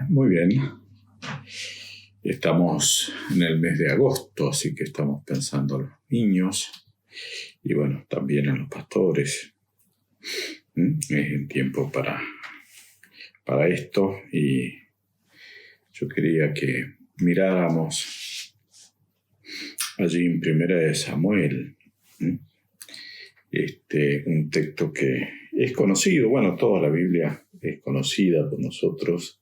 Muy bien. Estamos en el mes de agosto, así que estamos pensando en los niños y bueno, también en los pastores. Es el tiempo para esto y yo quería que miráramos allí en Primera de Samuel, un texto que es conocido, bueno, toda la Biblia es conocida por nosotros,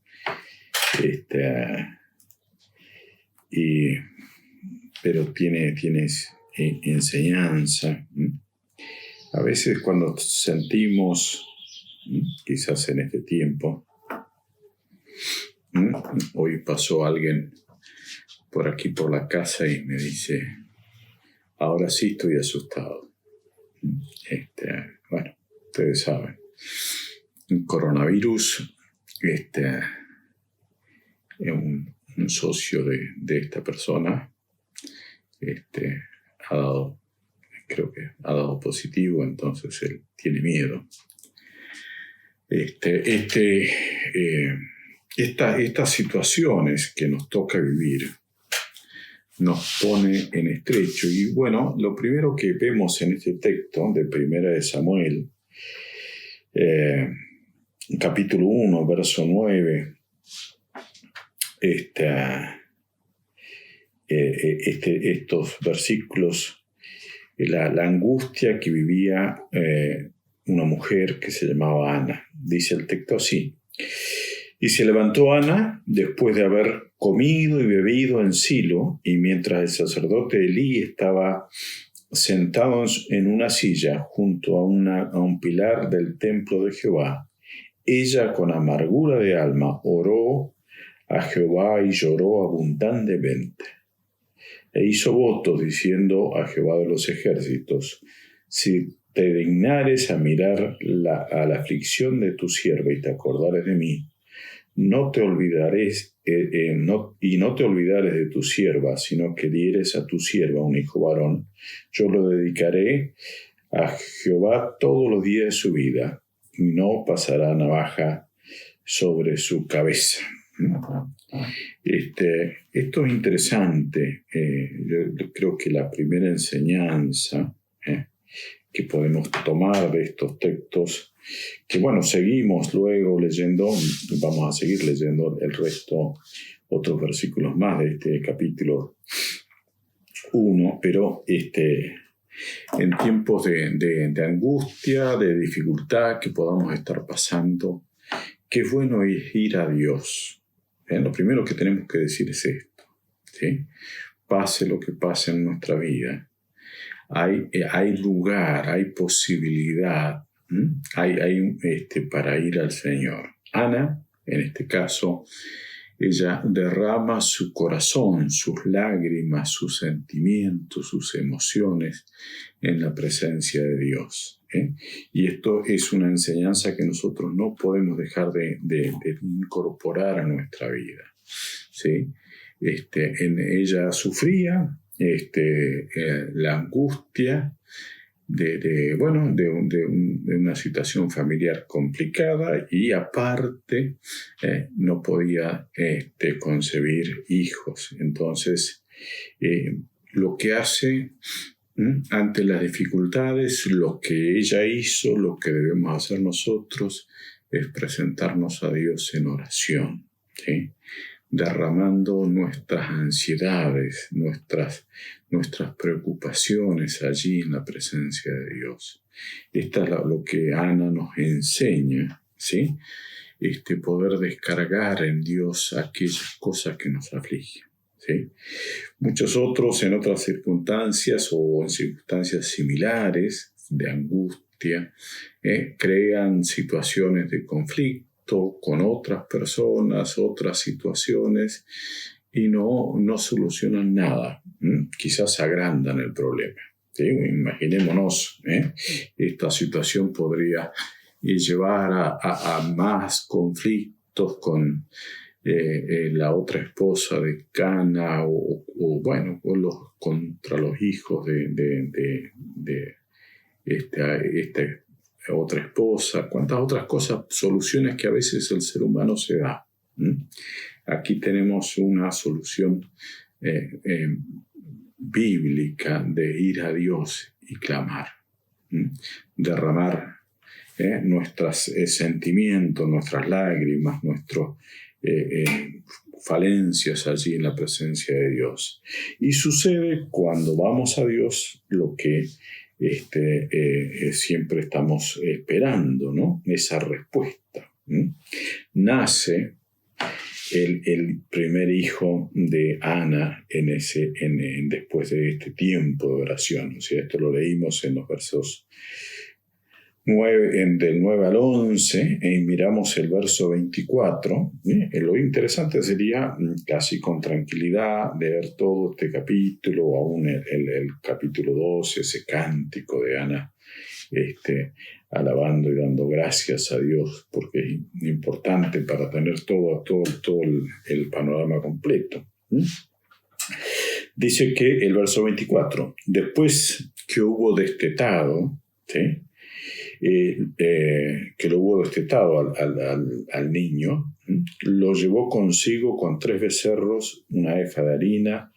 pero tiene enseñanza. A veces cuando sentimos, quizás en este tiempo, hoy pasó alguien por aquí por la casa y me dice, ahora sí estoy asustado. Bueno, ustedes saben, el coronavirus, un socio de esta persona, creo que ha dado positivo, entonces él tiene miedo. Estas situaciones que nos toca vivir nos pone en estrecho. Y bueno, lo primero que vemos en este texto de Primera de Samuel, capítulo 1, verso 9, estos versículos, la angustia que vivía una mujer que se llamaba Ana. Dice el texto así: y se levantó Ana después de haber comido y bebido en Silo, y mientras el sacerdote Elí estaba sentado en una silla junto a un pilar del templo de Jehová, ella con amargura de alma oró a Jehová y lloró abundantemente. E hizo votos diciendo a Jehová de los ejércitos: si te dignares a mirar a la aflicción de tu sierva y te acordares de mí, no te olvidares no te olvidares de tu sierva, sino que dieres a tu sierva un hijo varón, yo lo dedicaré a Jehová todos los días de su vida, y no pasará navaja sobre su cabeza. Esto es interesante. Yo creo que la primera enseñanza que podemos tomar de estos textos, que bueno, seguimos luego leyendo, vamos a seguir leyendo el resto, otros versículos más de este capítulo 1, pero en tiempos de angustia, de dificultad que podamos estar pasando, qué bueno es ir a Dios. Lo primero que tenemos que decir es esto, ¿sí? Pase lo que pase en nuestra vida, hay lugar, hay posibilidad, hay para ir al Señor. Ana, en este caso, ella derrama su corazón, sus lágrimas, sus sentimientos, sus emociones en la presencia de Dios. Y esto es una enseñanza que nosotros no podemos dejar de incorporar a nuestra vida, ¿sí? En ella sufría la angustia de una situación familiar complicada y aparte no podía concebir hijos. Entonces, lo que hace ante las dificultades, lo que ella hizo, lo que debemos hacer nosotros, es presentarnos a Dios en oración, ¿sí? Derramando nuestras ansiedades, nuestras preocupaciones allí en la presencia de Dios. Esta es lo que Ana nos enseña, ¿sí? Poder descargar en Dios aquellas cosas que nos afligen, ¿sí? Muchos otros en otras circunstancias o en circunstancias similares de angustia crean situaciones de conflicto con otras personas, otras situaciones, y no solucionan nada. Quizás agrandan el problema, ¿sí? Imaginémonos, esta situación podría llevar a más conflictos con la otra esposa de Cana o contra los hijos de otra esposa, cuántas otras cosas, soluciones que a veces el ser humano se da, Aquí tenemos una solución bíblica de ir a Dios y clamar, derramar nuestros sentimientos, nuestras lágrimas, nuestras falencias allí en la presencia de Dios. Y sucede cuando vamos a Dios lo que siempre estamos esperando, ¿no? Esa respuesta. Nace el primer hijo de Ana después de este tiempo de oración. O sea, esto lo leímos en los versos del 9 al 11, y miramos el verso 24. Lo interesante sería, casi con tranquilidad, leer todo este capítulo, o aún el capítulo 12, ese cántico de Ana, alabando y dando gracias a Dios, porque es importante para tener todo el panorama completo. Dice que el verso 24, después que hubo destetado, ¿sí? Que lo hubo destetado al niño, lo llevó consigo con 3 becerros, una efa de harina,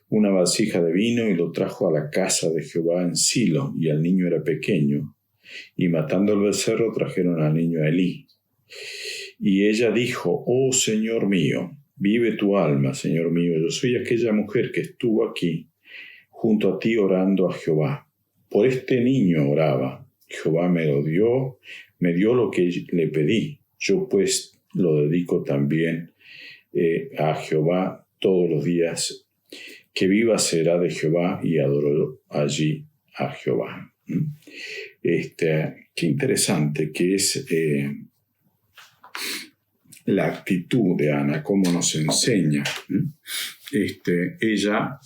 una vasija de vino, y lo trajo a la casa de Jehová en Silo, y el niño era pequeño. Y matando el becerro, trajeron al niño a Elí. Y ella dijo: oh Señor mío, vive tu alma, Señor mío, yo soy aquella mujer que estuvo aquí junto a ti orando a Jehová. Por este niño oraba. Jehová me dio lo que le pedí. Yo pues lo dedico también a Jehová todos los días. Que viva será de Jehová, y adoró allí a Jehová. Qué interesante que es la actitud de Ana, cómo nos enseña. Ella,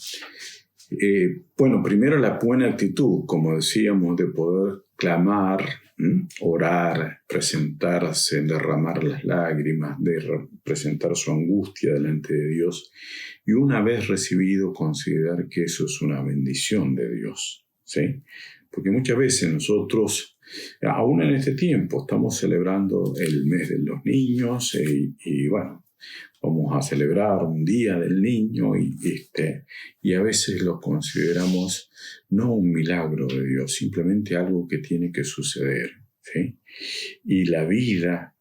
primero la buena actitud, como decíamos, de poder clamar, orar, presentarse, derramar las lágrimas, de presentar su angustia delante de Dios, y una vez recibido, considerar que eso es una bendición de Dios, ¿sí? Porque muchas veces nosotros, aún en este tiempo, estamos celebrando el mes de los niños, y vamos a celebrar un día del niño, y a veces lo consideramos no un milagro de Dios, simplemente algo que tiene que suceder, ¿sí? Y la vida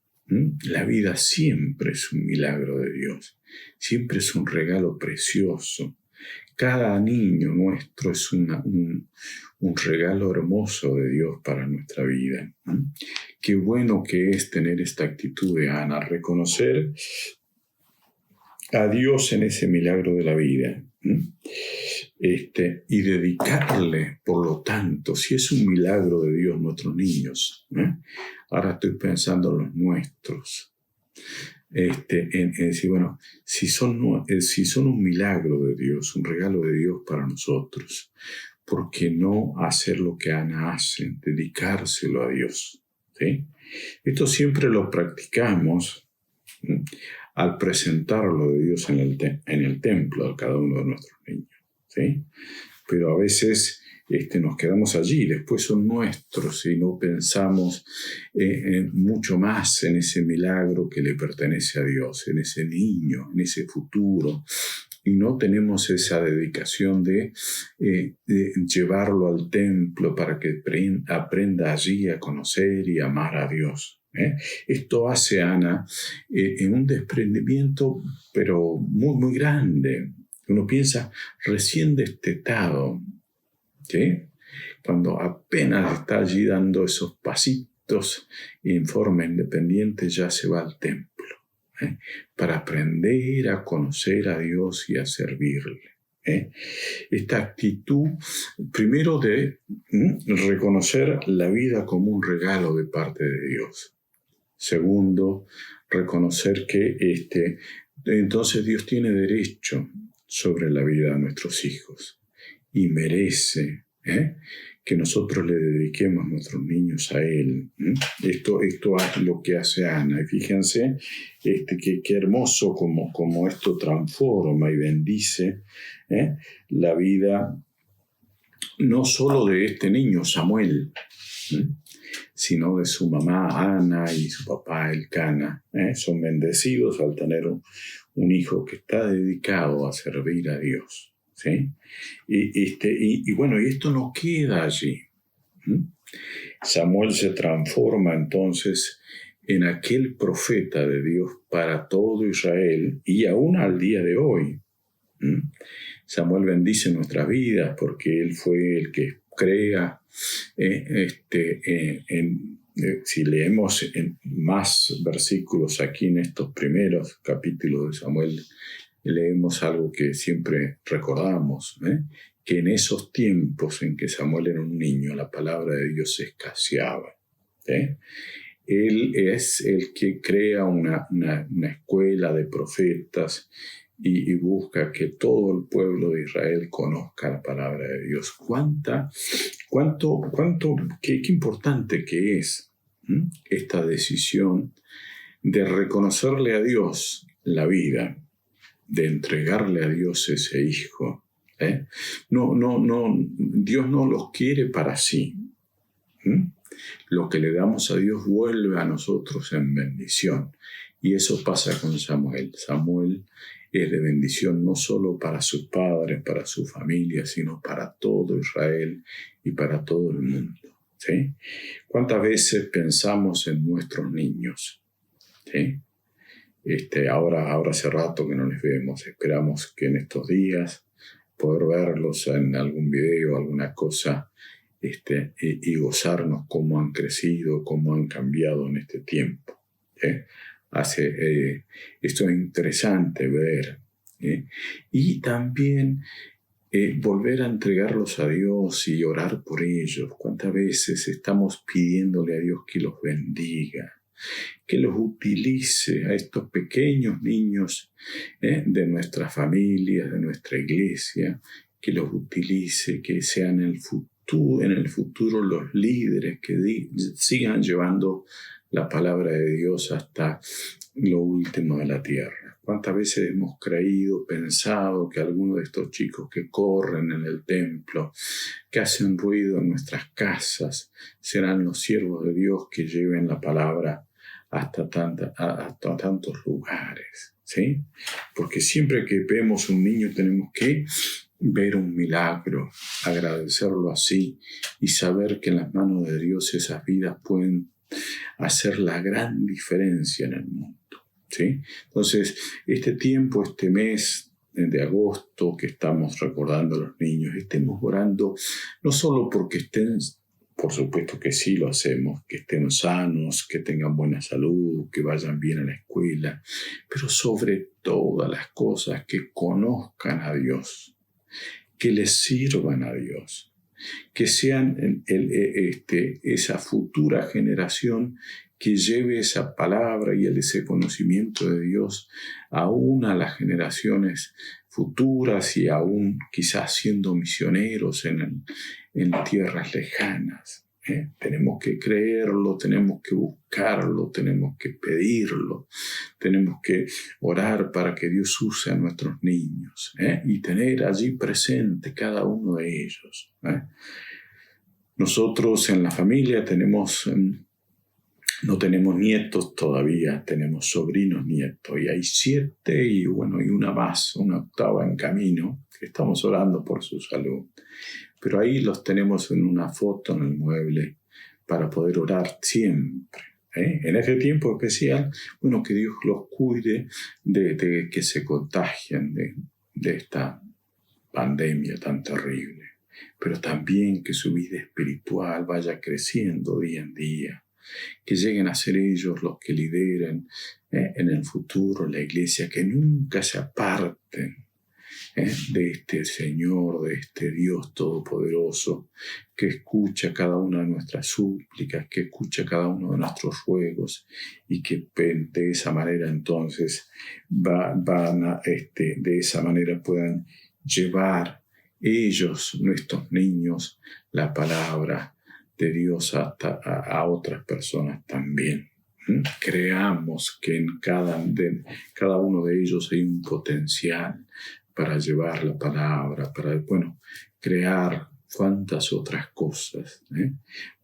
siempre es un milagro de Dios, siempre es un regalo precioso. Cada niño nuestro es un regalo hermoso de Dios para nuestra vida. Qué bueno que es tener esta actitud de Ana, reconocer a Dios en ese milagro de la vida, y dedicarle, por lo tanto, si es un milagro de Dios nuestros niños, ahora estoy pensando en los nuestros, en decir, bueno, si son un milagro de Dios, un regalo de Dios para nosotros, ¿por qué no hacer lo que Ana hace, dedicárselo a Dios? ¿Sí? Esto siempre lo practicamos al presentarlo de Dios en el templo a cada uno de nuestros niños, ¿sí? Pero a veces nos quedamos allí, después son nuestros, y no pensamos mucho más en ese milagro que le pertenece a Dios, en ese niño, en ese futuro, y no tenemos esa dedicación de llevarlo al templo para que aprenda allí a conocer y amar a Dios. Esto hace Ana en un desprendimiento, pero muy, muy grande. Uno piensa, recién destetado, ¿sí? Cuando apenas está allí dando esos pasitos en forma independiente, ya se va al templo, para aprender a conocer a Dios y a servirle. Esta actitud, primero, de reconocer la vida como un regalo de parte de Dios. Segundo, reconocer que entonces Dios tiene derecho sobre la vida de nuestros hijos y merece que nosotros le dediquemos a nuestros niños a Él. Esto es lo que hace Ana. Y fíjense qué hermoso como esto transforma y bendice la vida no solo de este niño, Samuel, sino de su mamá Ana y su papá Elcana. Son bendecidos al tener un hijo que está dedicado a servir a Dios. ¿Sí? Y bueno, y esto no queda allí. Samuel se transforma entonces en aquel profeta de Dios para todo Israel y aún al día de hoy. Samuel bendice nuestras vidas porque él fue el que crea. Si leemos más versículos aquí en estos primeros capítulos de Samuel, leemos algo que siempre recordamos, que en esos tiempos en que Samuel era un niño, la palabra de Dios escaseaba. Él es el que crea una escuela de profetas y busca que todo el pueblo de Israel conozca la palabra de Dios. Qué importante que es esta decisión de reconocerle a Dios la vida, de entregarle a Dios ese hijo. Dios no los quiere para sí. Lo que le damos a Dios vuelve a nosotros en bendición. Y eso pasa con Samuel. Samuel es de bendición no solo para sus padres, para su familia, sino para todo Israel y para todo el mundo. ¿Sí? ¿Cuántas veces pensamos en nuestros niños? ¿Sí? Ahora hace rato que no les vemos. Esperamos que en estos días poder verlos en algún video, alguna cosa, y gozarnos cómo han crecido, cómo han cambiado en este tiempo. Esto es interesante ver. Y también volver a entregarlos a Dios y orar por ellos. ¿Cuántas veces estamos pidiéndole a Dios que los bendiga, que los utilice a estos pequeños niños de nuestras familias, de nuestra iglesia, que los utilice, que sean en el futuro los líderes que sigan llevando la palabra de Dios hasta lo último de la tierra? ¿Cuántas veces hemos creído, pensado que algunos de estos chicos que corren en el templo, que hacen ruido en nuestras casas, serán los siervos de Dios que lleven la palabra hasta tantos lugares? ¿Sí? Porque siempre que vemos un niño tenemos que ver un milagro, agradecerlo así y saber que en las manos de Dios esas vidas pueden hacer la gran diferencia en el mundo. ¿Sí? Entonces, este mes de agosto que estamos recordando a los niños, estemos orando no solo porque estén, por supuesto que sí lo hacemos, que estén sanos, que tengan buena salud, que vayan bien a la escuela, pero sobre todas las cosas que conozcan a Dios, que les sirvan a Dios, que sean esa futura generación que lleve esa palabra y ese conocimiento de Dios aún a las generaciones futuras y aún quizás siendo misioneros en tierras lejanas. Tenemos que creerlo, tenemos que buscarlo, tenemos que pedirlo, tenemos que orar para que Dios use a nuestros niños y tener allí presente cada uno de ellos. Nosotros en la familia no tenemos nietos todavía, tenemos sobrinos nietos, y hay 7 y una más, una octava en camino, que estamos orando por su salud. Pero ahí los tenemos en una foto en el mueble para poder orar siempre. En ese tiempo especial, que Dios los cuide de que se contagien de esta pandemia tan terrible, pero también que su vida espiritual vaya creciendo día en día, que lleguen a ser ellos los que lideren en el futuro la iglesia, que nunca se aparten de este Señor, de este Dios todopoderoso, que escucha cada una de nuestras súplicas, que escucha cada uno de nuestros ruegos, y que de esa manera entonces de esa manera puedan llevar ellos, nuestros niños, la palabra de Dios a otras personas también. Creamos que en cada uno de ellos hay un potencial para llevar la palabra, para crear cuantas otras cosas.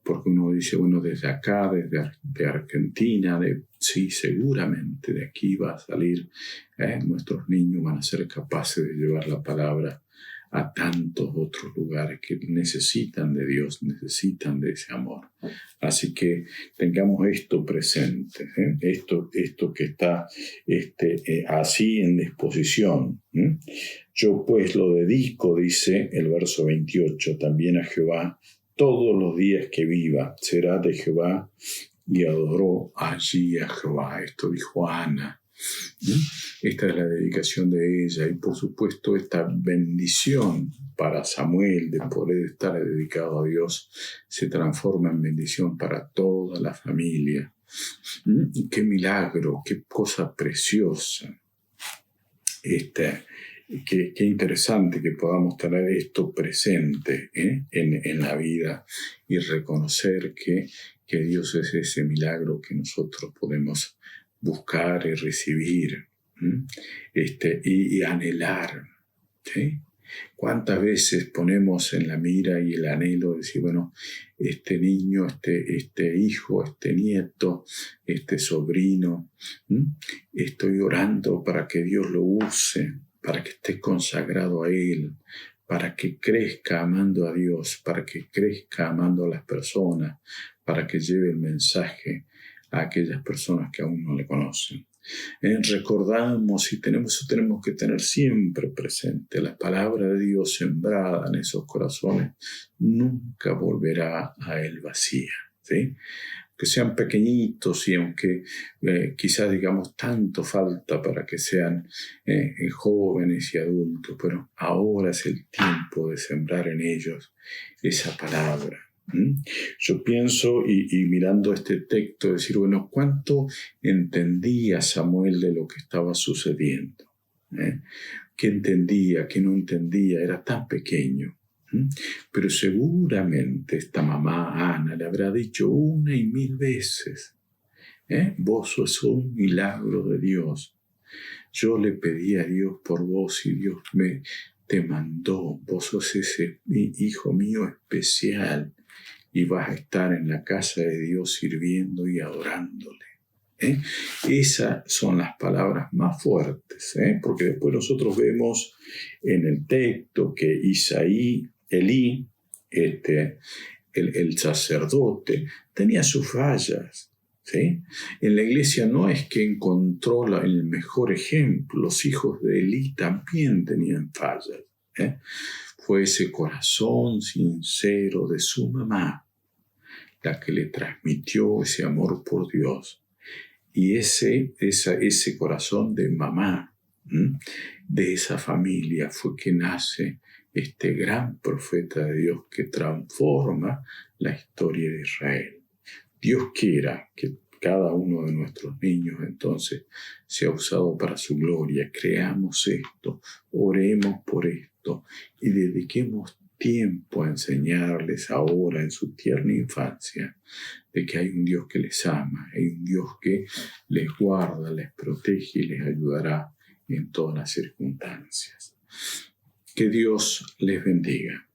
porque uno dice, bueno, desde acá, de Argentina, sí, seguramente de aquí va a salir, nuestros niños van a ser capaces de llevar la palabra a tantos otros lugares que necesitan de Dios, necesitan de ese amor. Así que tengamos esto presente, esto que está así en disposición. Yo pues lo dedico, dice el verso 28, también a Jehová todos los días que viva. Será de Jehová y adoró allí a Jehová. Esto dijo Ana. Esta es la dedicación de ella y por supuesto esta bendición para Samuel de poder estar dedicado a Dios se transforma en bendición para toda la familia. Qué milagro, qué cosa preciosa. Qué interesante que podamos tener esto presente en la vida y reconocer que Dios es ese milagro que nosotros podemos buscar y recibir y anhelar. ¿Sí? ¿Cuántas veces ponemos en la mira y el anhelo de decir, bueno, este niño, este hijo, este nieto, este sobrino, estoy orando para que Dios lo use, para que esté consagrado a Él, para que crezca amando a Dios, para que crezca amando a las personas, para que lleve el mensaje a aquellas personas que aún no le conocen? Recordamos y tenemos que tener siempre presente la palabra de Dios sembrada en esos corazones nunca volverá a Él vacía, ¿sí? Que sean pequeñitos y aunque quizás digamos tanto falta para que sean jóvenes y adultos, pero ahora es el tiempo de sembrar en ellos esa palabra. Yo pienso y mirando este texto decir, bueno, ¿cuánto entendía Samuel de lo que estaba sucediendo? ¿Qué entendía? ¿Qué no entendía? Era tan pequeño. Pero seguramente esta mamá Ana le habrá dicho 1 y 1000 veces, vos sos un milagro de Dios. Yo le pedí a Dios por vos y Dios te mandó. Vos sos ese hijo mío especial y vas a estar en la casa de Dios sirviendo y adorándole. Esas son las palabras más fuertes, porque después nosotros vemos en el texto que Elí, el sacerdote, tenía sus fallas. ¿Sí? En la iglesia no es que encontró el mejor ejemplo, los hijos de Elí también tenían fallas. Fue ese corazón sincero de su mamá la que le transmitió ese amor por Dios. Y ese corazón de mamá, de esa familia, fue que nace este gran profeta de Dios que transforma la historia de Israel. Dios quiera que cada uno de nuestros niños entonces sea usado para su gloria. Creamos esto, oremos por esto y dediquemos tiempo a enseñarles ahora en su tierna infancia de que hay un Dios que les ama, hay un Dios que les guarda, les protege y les ayudará en todas las circunstancias. Que Dios les bendiga.